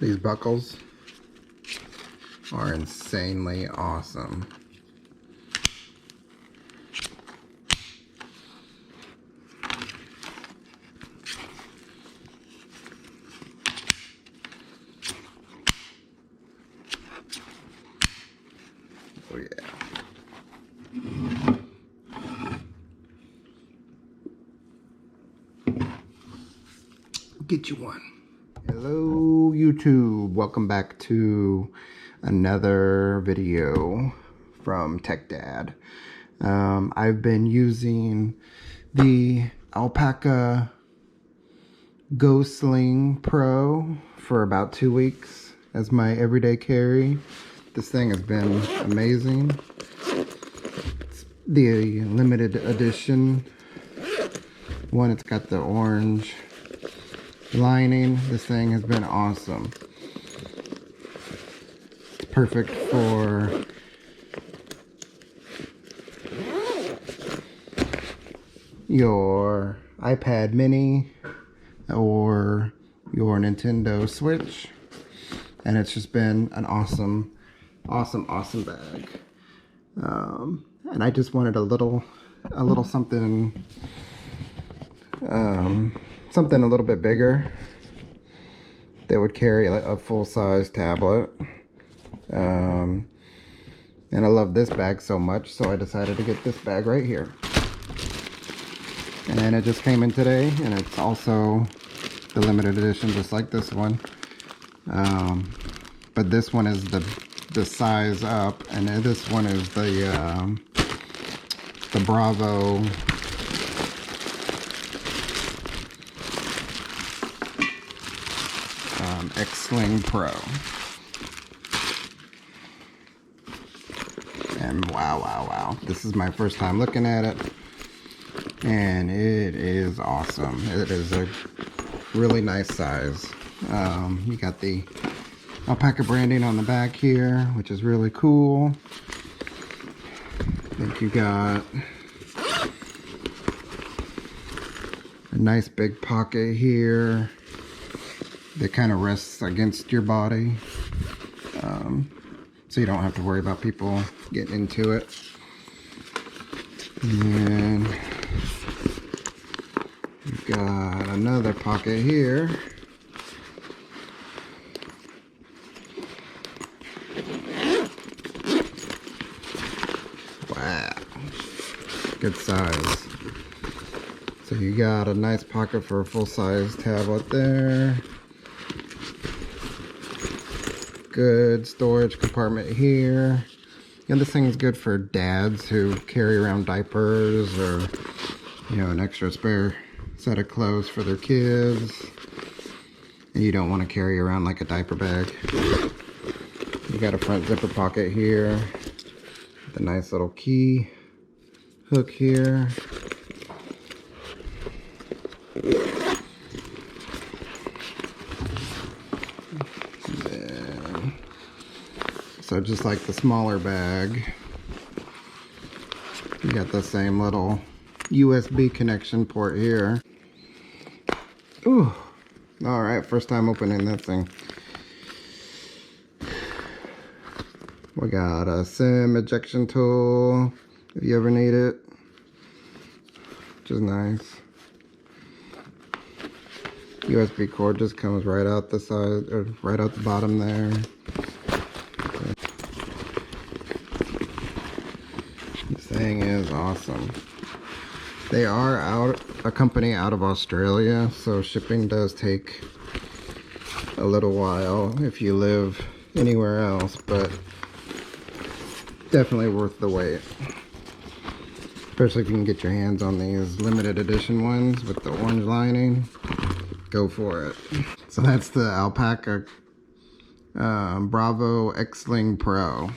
These buckles are insanely awesome. Oh yeah. Get you one. Hello YouTube, welcome back to another video from Tech Dad. I've been using the Alpaka Sling Pro for about 2 weeks as my everyday carry. This thing has been amazing. It's the limited edition one. It's got the orange lining. This thing has been awesome. It's perfect for your iPad mini or your Nintendo Switch, and it's just been an awesome bag. And I just wanted a little something something a little bit bigger that would carry a full-size tablet. And I love this bag so much, so I decided to get this bag right here. And it just came in today, and it's also the limited edition, just like this one. But this one is the size up, and this one is the Bravo Sling Pro. And wow, this is my first time looking at it, and it is awesome. It is a really nice size. You got the Alpaka branding on the back here, which is really cool. I think you got a nice big pocket here that kind of rests against your body, so you don't have to worry about people getting into it. And you've got another pocket here. Wow, good size. So you got a nice pocket for a full-size tablet there. Good storage compartment here. And this thing is good for dads who carry around diapers, or an extra spare set of clothes for their kids, and you don't want to carry around like a diaper bag. You got a front zipper pocket here with a nice little key hook here. So just like the smaller bag, you got the same little USB connection port here. Ooh, all right, first time opening that thing. We got a SIM ejection tool if you ever need it, which is nice. USB cord just comes right out the side, or right out the bottom there. Thing is awesome. They are a company out of Australia, so shipping does take a little while if you live anywhere else, but definitely worth the wait, especially if you can get your hands on these limited edition ones with the orange lining. Go for it. So that's the Alpaka Bravo Sling Pro.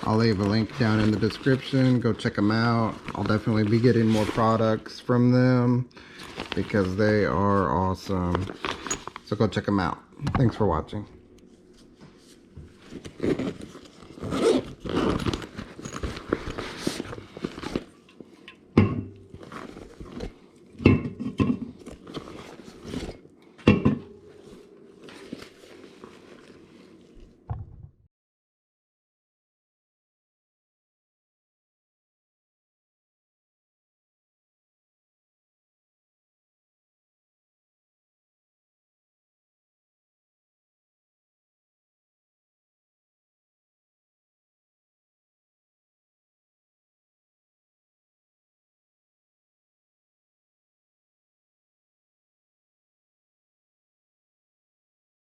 I'll leave a link down in the description. Go check them out. I'll definitely be getting more products from them because they are awesome. So go check them out. Thanks for watching.